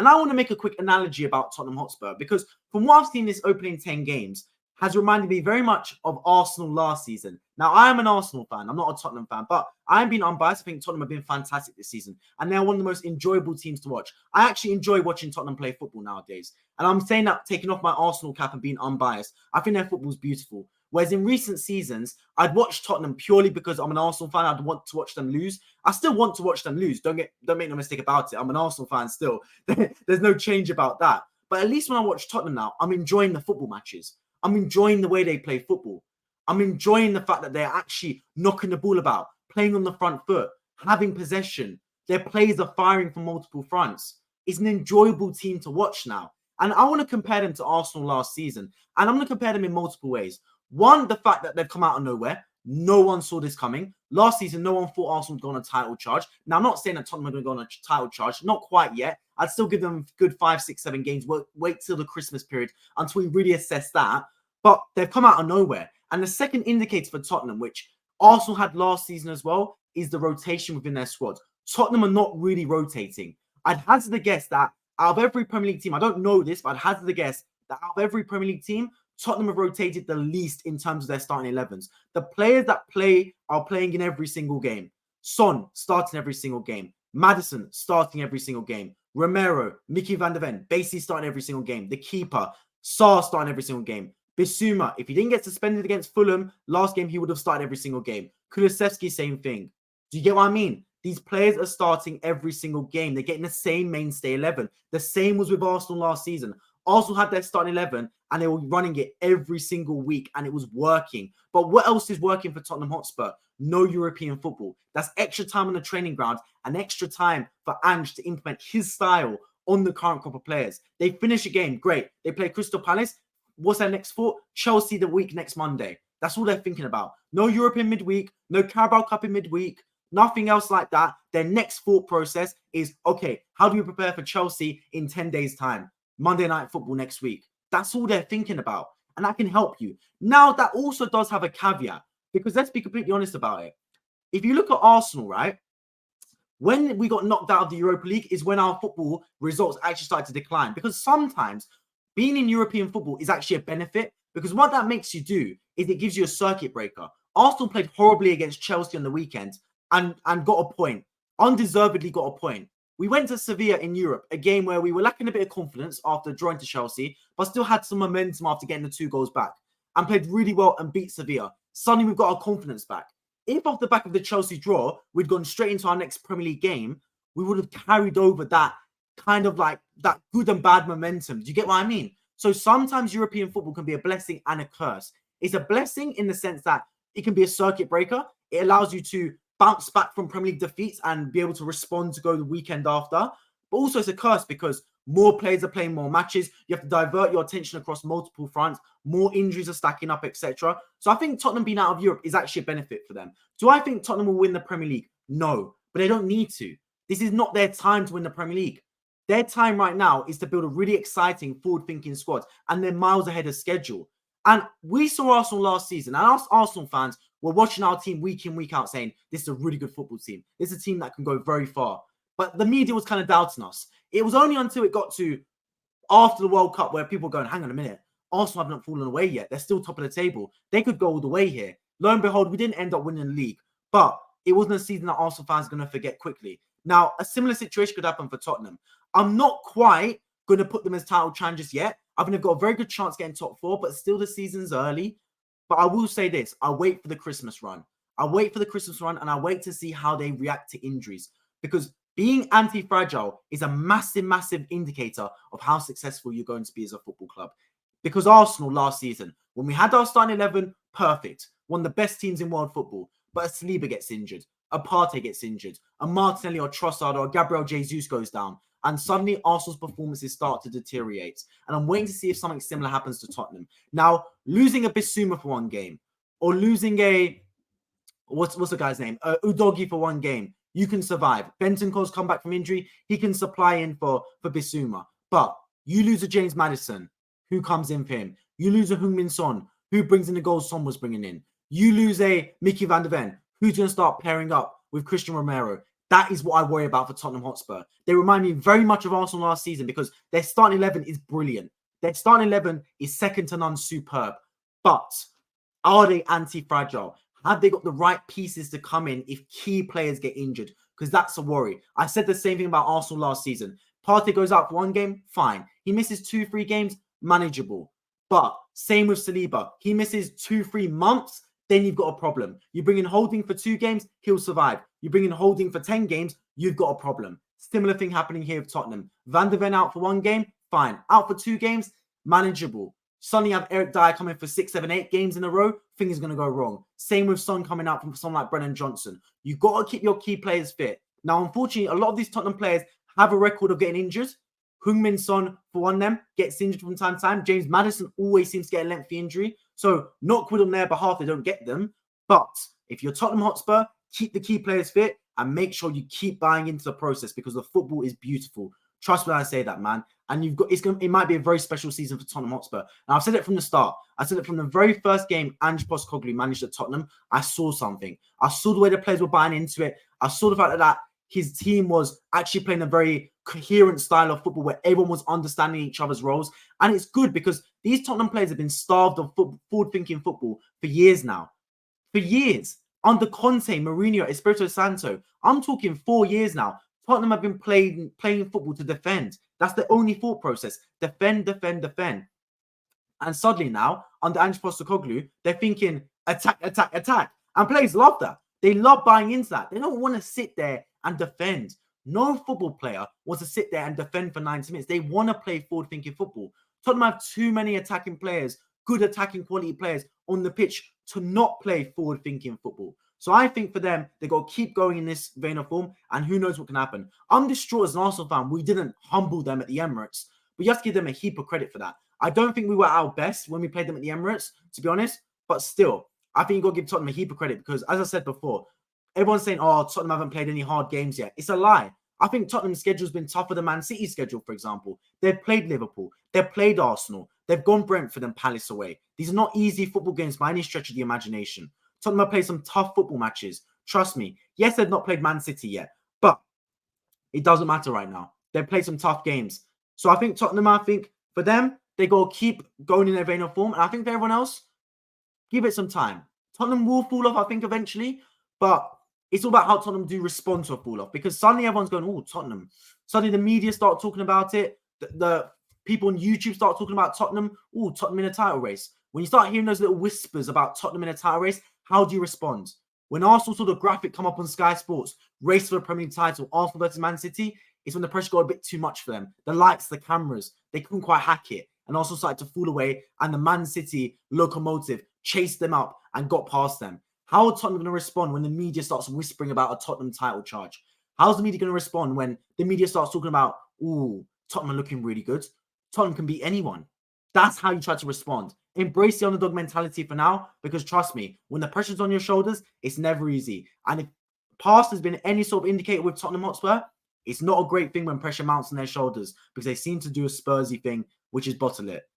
And I want to make a quick analogy about Tottenham Hotspur, because from what I've seen this opening 10 games has reminded me very much of Arsenal last season. Now, I am an Arsenal fan. I'm not a Tottenham fan, but I am being unbiased. I think Tottenham have been fantastic this season, and they're one of the most enjoyable teams to watch. I actually enjoy watching Tottenham play football nowadays. And I'm saying that, taking off my Arsenal cap and being unbiased, I think their football's beautiful. Whereas in recent seasons, I'd watch Tottenham purely because I'm an Arsenal fan. I'd want to watch them lose. I still want to watch them lose. Don't make no mistake about it. I'm an Arsenal fan still. There's no change about that. But at least when I watch Tottenham now, I'm enjoying the football matches. I'm enjoying the way they play football. I'm enjoying the fact that they're actually knocking the ball about, playing on the front foot, having possession. Their players are firing from multiple fronts. It's an enjoyable team to watch now. And I want to compare them to Arsenal last season. And I'm going to compare them in multiple ways. One, the fact that they've come out of nowhere. No one saw this coming. Last season, no one thought Arsenal would go on a title charge. Now, I'm not saying that Tottenham are going to go on a title charge. Not quite yet. I'd still give them good 5, 6, 7 games. Wait till the Christmas period until we really assess that. But they've come out of nowhere. And the second indicator for Tottenham, which Arsenal had last season as well, is the rotation within their squad. Tottenham are not really rotating. I'd hazard a guess that out of every Premier League team, I don't know this, but I'd hazard a guess that out of every Premier League team, Tottenham have rotated the least in terms of their starting 11s. The players that play are playing in every single game. Son starting every single game. Maddison starting every single game. Romero, Mickey van der Ven, basically starting every single game. The keeper, Sarr starting every single game. Bissouma, if he didn't get suspended against Fulham last game, he would have started every single game. Kulusevski, same thing. Do you get what I mean? These players are starting every single game. They're getting the same mainstay 11. The same was with Arsenal last season. Arsenal had their starting 11 and they were running it every single week and it was working. But what else is working for Tottenham Hotspur? No European football. That's extra time on the training ground and extra time for Ange to implement his style on the current crop of players. They finish a game, great. They play Crystal Palace. What's their next thought? Chelsea the week next Monday. That's all they're thinking about. No European midweek, no Carabao Cup in midweek, nothing else like that. Their next thought process is, okay, how do we prepare for Chelsea in 10 days' time? Monday Night Football next week. That's all they're thinking about. And that can help you. Now, that also does have a caveat, because let's be completely honest about it. If you look at Arsenal, right, when we got knocked out of the Europa League is when our football results actually started to decline. Because sometimes being in European football is actually a benefit, because what that makes you do is it gives you a circuit breaker. Arsenal played horribly against Chelsea on the weekend and got a point. Undeservedly got a point. We went to Sevilla in Europe, a game where we were lacking a bit of confidence after drawing to Chelsea, but still had some momentum after getting the 2 goals back and played really well and beat Sevilla. Suddenly, we've got our confidence back. If off the back of the Chelsea draw, we'd gone straight into our next Premier League game, we would have carried over that kind of like that good and bad momentum. Do you get what I mean? So sometimes European football can be a blessing and a curse. It's a blessing in the sense that it can be a circuit breaker. It allows you to bounce back from Premier League defeats and be able to respond to go the weekend after. But also it's a curse because more players are playing more matches. You have to divert your attention across multiple fronts. More injuries are stacking up, etc. So I think Tottenham being out of Europe is actually a benefit for them. Do I think Tottenham will win the Premier League? No, but they don't need to. This is not their time to win the Premier League. Their time right now is to build a really exciting, forward-thinking squad, and they're miles ahead of schedule. And we saw Arsenal last season, and us Arsenal fans were watching our team week in, week out saying, this is a really good football team. This is a team that can go very far. But the media was kind of doubting us. It was only until it got to after the World Cup where people were going, hang on a minute, Arsenal have not fallen away yet. They're still top of the table. They could go all the way here. Lo and behold, we didn't end up winning the league. But it wasn't a season that Arsenal fans are going to forget quickly. Now, a similar situation could happen for Tottenham. I'm not quite going to put them as title challengers yet. I think they've got a very good chance getting top 4, but still the season's early. But I will say this. I wait for the Christmas run. I wait for the Christmas run and I wait to see how they react to injuries. Because being anti-fragile is a massive, massive indicator of how successful you're going to be as a football club. Because Arsenal last season, when we had our starting 11, perfect. One of the best teams in world football. But a Saliba gets injured. A Partey gets injured. A Martinelli or Trossard or Gabriel Jesus goes down. And suddenly Arsenal's performances start to deteriorate. And I'm waiting to see if something similar happens to Tottenham. Now, losing a Bissouma for one game, or losing a, what's the guy's name? Udogi for one game, you can survive. Bentancur's come back from injury. He can supply in for Bissouma. But you lose a James Maddison, who comes in for him. You lose a Heung-min Son, who brings in the goals Son was bringing in. You lose a Mickey van der Ven, who's going to start pairing up with Christian Romero. That is what I worry about for Tottenham Hotspur. They remind me very much of Arsenal last season because their starting 11 is brilliant. Their starting 11 is second to none superb. But are they anti-fragile? Have they got the right pieces to come in if key players get injured? Because that's a worry. I said the same thing about Arsenal last season. Partey goes out for one game, fine. He misses 2-3 games, manageable. But same with Saliba. He misses 2-3 months, then you've got a problem. You bring in Holding for 2 games, he'll survive. You bring in Holding for 10 games, you've got a problem. Similar thing happening here with Tottenham. Van de Ven out for 1 game, fine. Out for 2 games, manageable. Suddenly you have Eric Dyer coming for 6, 7, 8 games in a row, things are going to go wrong. Same with Son coming out from someone like Brennan Johnson. You've got to keep your key players fit. Now, unfortunately, a lot of these Tottenham players have a record of getting injured. Heung-min Son, for one of them, gets injured from time to time. James Maddison always seems to get a lengthy injury. So, not good on their behalf, they don't get them. But if you're Tottenham Hotspur, keep the key players fit and make sure you keep buying into the process because the football is beautiful. Trust me when I say that, man. And it might be a very special season for Tottenham Hotspur. And I've said it from the start. I said it from the very first game Ange managed at Tottenham. I saw something. I saw the way the players were buying into it. I saw the fact that his team was actually playing a very coherent style of football where everyone was understanding each other's roles. And it's good because these Tottenham players have been starved of forward-thinking football for years now. For years. Under Conte, Mourinho, Espirito Santo. I'm talking 4 years now. Tottenham have been playing football to defend. That's the only thought process. Defend, defend, defend. And suddenly now, under Ange Postecoglou, they're thinking attack, attack, attack. And players love that. They love buying into that. They don't want to sit there and defend. No football player wants to sit there and defend for 90 minutes. They want to play forward-thinking football. Tottenham have too many attacking players, good attacking quality players on the pitch to not play forward-thinking football. So I think for them, they got to keep going in this vein of form, and who knows what can happen. I'm distraught as an Arsenal fan. We didn't humble them at the Emirates, but you have to give them a heap of credit for that. I don't think we were our best when we played them at the Emirates, to be honest, but still, I think you've got to give Tottenham a heap of credit because, as I said before, everyone's saying, oh, Tottenham haven't played any hard games yet. It's a lie. I think Tottenham's schedule has been tougher than Man City's schedule, for example. They've played Liverpool. They've played Arsenal. They've gone Brentford and Palace away. These are not easy football games by any stretch of the imagination. Tottenham have played some tough football matches. Trust me. Yes, they've not played Man City yet, but it doesn't matter right now. They've played some tough games. So I think Tottenham, for them, they got to keep going in their vein of form. And I think for everyone else, give it some time. Tottenham will fall off, I think, eventually. But it's all about how Tottenham do respond to a fall off. Because suddenly everyone's going, oh, Tottenham. Suddenly the media start talking about it. The people on YouTube start talking about Tottenham. Oh, Tottenham in a title race. When you start hearing those little whispers about Tottenham in a title race, how do you respond? When Arsenal saw the graphic come up on Sky Sports, race for the Premier League title, Arsenal versus Man City, it's when the pressure got a bit too much for them. The lights, the cameras, they couldn't quite hack it. And Arsenal started to fall away, and the Man City locomotive chased them up and got past them. How are Tottenham going to respond when the media starts whispering about a Tottenham title charge? How's the media going to respond when the media starts talking about, ooh, Tottenham are looking really good? Tottenham can beat anyone. That's how you try to respond. Embrace the underdog mentality for now, because trust me, when the pressure's on your shoulders, it's never easy. And if past has been any sort of indicator with Tottenham Hotspur, it's not a great thing when pressure mounts on their shoulders because they seem to do a Spursy thing, which is bottle it.